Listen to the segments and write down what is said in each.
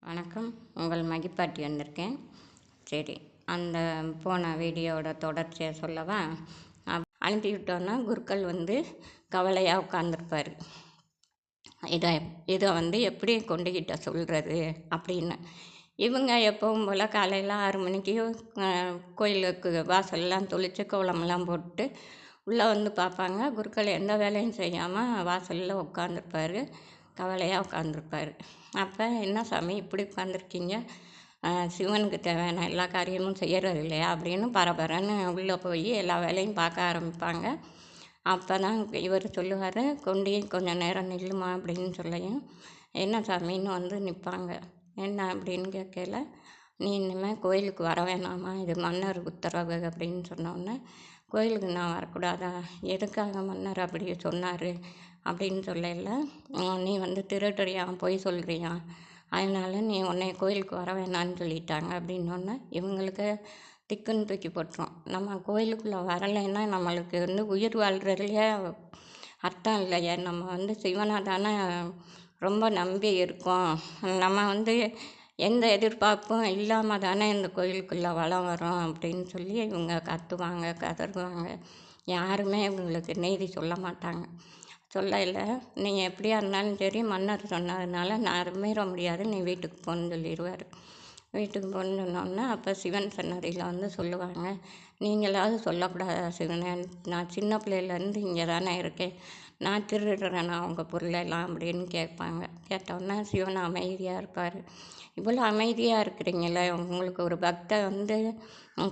வணக்கம். உங்கள் மகிப்பாட்டி வந்திருக்கேன். சரி, அந்த போன வீடியோவோட தொடர்ச்சியை சொல்லவா? அனுப்பி விட்டோன்னா குருக்கள் கவலையாக உட்காந்துருப்பார். இதை எப்படி கொண்டுக்கிட்ட சொல்கிறது அப்படின்னு. இவங்க எப்பவும் போல் காலையில் 6 மணிக்கு கோயிலுக்கு வாசல்லாம் தொளித்து கோலமெல்லாம் போட்டு உள்ளே பார்ப்பாங்க. குருக்கள் எந்த வேலையும் செய்யாமல் வாசலில் உட்காந்துருப்பார். கவலையாக உட்காந்துருப்பார். அப்போ, என்ன சாமி இப்படி உட்காந்துருக்கீங்க, சிவனுக்கு தேவையான எல்லா காரியமும் செய்கிறது இல்லையா அப்படின்னு பரபரன்னு உள்ளே போய் எல்லா வேலையும் பார்க்க ஆரம்பிப்பாங்க. அப்போ தான் இவர் சொல்லுவார், கொண்டி கொஞ்சம் நேரம் நில்லுமா அப்படின்னு சொல்லியும், என்ன சாமின்னு நிற்பாங்க. என்ன அப்படின்னு கேட்கல, நீ இனிமேல் கோயிலுக்கு வர வேணாமா, இது மன்னர் உத்தரவு அப்படின்னு சொன்னோன்னே, கோயிலுக்கு நான் வரக்கூடாதா, எதுக்காக மன்னர் அப்படி சொன்னார் அப்படின்னு சொல்லல, நீ திருடுறியா, பொய் சொல்கிறியா, அதனால் நீ உன்னை கோயிலுக்கு வர வேணான்னு சொல்லிட்டாங்க அப்படின்னோடனே இவங்களுக்கு திக்குன்னு தூக்கி போட்டுரும். நம்ம கோயிலுக்குள்ளே வரலைன்னா நம்மளுக்கு உயிர் வாழ்கிறதுலையே அர்த்தம் இல்லையே. நம்ம சிவனை தானே ரொம்ப நம்பி இருக்கோம். நம்ம எந்த எதிர்பார்ப்பும் இல்லாமல் தானே இந்த கோயிலுக்குள்ளே வலம் வரோம் அப்படின்னு சொல்லி இவங்க கத்துவாங்க, கதறுவாங்க. யாருமே இவங்களுக்கு நீதி சொல்ல மாட்டாங்க. சொல்லல, நீ எப்படியா இருந்தாலும் சரி, மன்னர் சொன்னதுனால நான் மீற முடியாது, நீ வீட்டுக்கு போன்னு சொல்லிடுவார். வீட்டுக்கு போன்னு சொன்னோன்னே அப்போ சிவன் சன்னதியில் சொல்லுவாங்க, நீங்களாவது சொல்லக்கூடாதா சிவனே, நான் சின்ன பிள்ளையிலேருந்து இங்கே தானே இருக்கேன், நான் திருடுறேன்னா உங்கள் பொருளெல்லாம் அப்படின்னு கேட்பாங்க. கேட்டோன்னே சிவன் அமைதியாக இருப்பார். இவ்வளோ அமைதியாக இருக்கிறீங்களே, உங்களுக்கு ஒரு பக்தை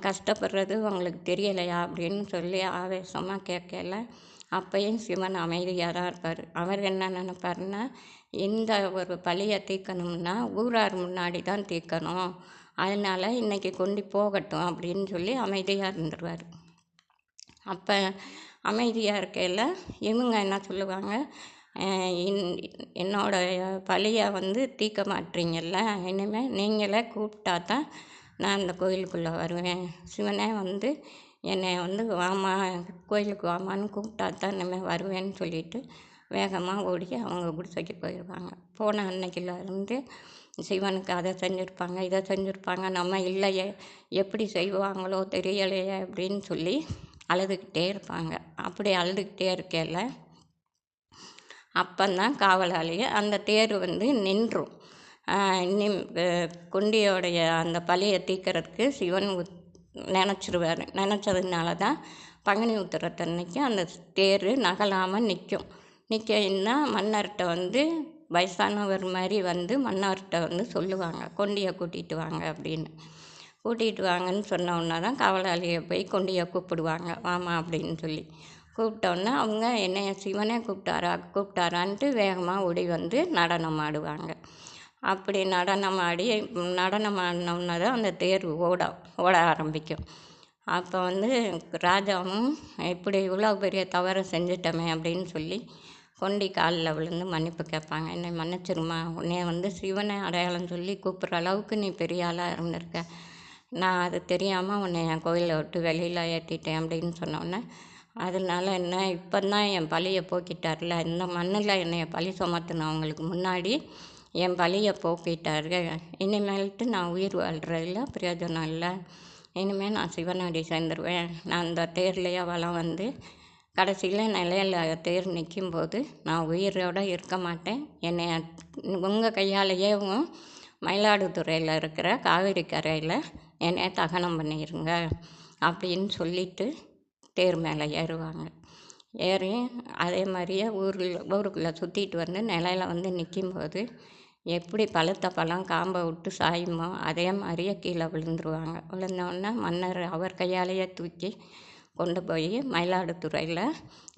கஷ்டப்படுறது உங்களுக்கு தெரியலையா அப்படின்னு சொல்லி ஆவேசமாக கேட்கல. அப்பையும் சிவன் அமைதியாக தான் இருப்பார். அவர் என்ன நினைப்பாருன்னா, இந்த ஒரு பழியை தீர்க்கணும்னா ஊரார் முன்னாடி தான் தீர்க்கணும், அதனால் இன்றைக்கி கொண்டு போகட்டும் அப்படின்னு சொல்லி அமைதியாக இருந்துருவார். அப்போ அமைதியாக இருக்கையில் இவங்க என்ன சொல்லுவாங்க, என்னோடய பழியை தீர்க்க மாட்டீங்கள்ல, இனிமேல் நீங்களே கூப்பிட்டா தான் நான் இந்த கோயிலுக்குள்ளே வருவேன். சிவனே என்னை வாமா, கோயிலுக்கு வாமான்னு கூப்பிட்டா தான் இனிமேல் வருவேன்னு சொல்லிட்டு வேகமாக ஓடி அவங்க குடிசைக்கு போயிடுவாங்க. போன அன்னைக்கிலேருந்து சிவனுக்கு அதை செஞ்சுருப்பாங்க, இதை செஞ்சுருப்பாங்க, நம்ம இல்லையே, எப்படி செய்வாங்களோ தெரியலையே அப்படின்னு சொல்லி அழுதுகிட்டே இருப்பாங்க. அப்படி அழுதுகிட்டே இருக்கையில் அப்போந்தான் காவலாளி அந்த தேர் நின்றும். குண்டியோடைய அந்த பழியை தீர்க்கறதுக்கு சிவன் நினச்சிருவார். நினச்சதுனால தான் பங்குனி உத்திரத்தன்னைக்கு அந்த தேர் நகலாமல் நிற்கும். நிற்கன்னா மன்னர்கிட்ட வயசானவர் மாதிரி மன்னர்கிட்ட சொல்லுவாங்க, கொண்டியை கூட்டிகிட்டு வாங்க அப்படின்னு. கூட்டிகிட்டு வாங்கன்னு சொன்னோன்னா தான் காவலாளியை போய் கொண்டியை கூப்பிடுவாங்க, வாமா அப்படின்னு சொல்லி. கூப்பிட்டோன்னே அவங்க என்னைய சிவனே கூப்பிட்டாரான்ட்டு வேகமாக ஓடி நடனம் ஆடுவாங்க. அப்படி நடனம் ஆடினோன்னே தான் அந்த தேர் ஓட ஆரம்பிக்கும். அப்போ ராஜாவும் இப்படி இவ்வளோ பெரிய தவறை செஞ்சிட்டோமே அப்படின்னு சொல்லி கொண்டி காலில் விழுந்து மன்னிப்பு கேட்பாங்க. என்னை மன்னிச்சிருமா, உன்னை சிவனை அடையாளம் சொல்லி கூப்பிட்ற அளவுக்கு நீ பெரிய ஆளாக இருந்திருக்க, நான் அது தெரியாமல் உன்னை என் கோயிலை விட்டு வெளியில் ஏற்றிட்டேன் அப்படின்னு சொன்னோன்னே, அதனால என்ன, இப்போ தான் என் பழியை போக்கிட்டார்ல, இந்த மண்ணில் என்னை பழி சுமத்துனவங்களுக்கு முன்னாடி என் பழியை போக்கிட்டாரு, இனிமேல்ட்டு நான் உயிர் வாழ்கிறதில்ல, பிரயோஜனம் இல்லை, இனிமேல் நான் சிவனடி சேர்ந்துருவேன், நான் அந்த தேர்லையே வளம் கடைசியில் நிலையில் தேர் நிற்கும்போது நான் உயிரோடு இருக்க மாட்டேன், என்னை உங்கள் கையாலேயே மயிலாடுதுறையில் இருக்கிற காவேரி கரையில் என்னை தகனம் பண்ணிடுங்க அப்படின்னு சொல்லிட்டு தேர் மேலே ஏறுவாங்க. ஏறி அதே மாதிரியே ஊருக்குள்ளே சுற்றிட்டு நிலையில் நிற்கும்போது எப்படி பழுத்த பழம் காம்பை விட்டு சாயுமோ அதே மாதிரியே கீழே விழுந்துருவாங்க. விழுந்தோடனே மன்னர் அவர் கையாலேயே தூக்கி கொண்டு போய் மயிலாடுதுறையில்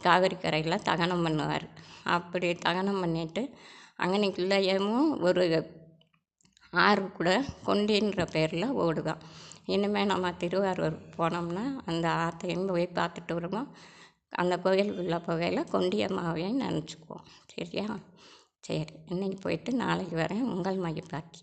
காவேரி கரையில் தகனம் பண்ணுவார். அப்படி தகனம் பண்ணிவிட்டு அங்கனைக்குள்ளேயும் ஒரு ஆறு கூட கொண்டின்ற பேரில் ஓடுதான். இனிமேல் நம்ம திருவாரூர் போனோம்னா அந்த ஆற்றையும் போய் பார்த்துட்டு வருவோம். அந்த கோயிலுக்குள்ளே போகையில் கொண்டியம்மாவையும் நினச்சிக்குவோம். சரியா? சரி, இன்றைக்கி போயிட்டு நாளைக்கு வரேன். உங்கள் மகிப்பாட்டி.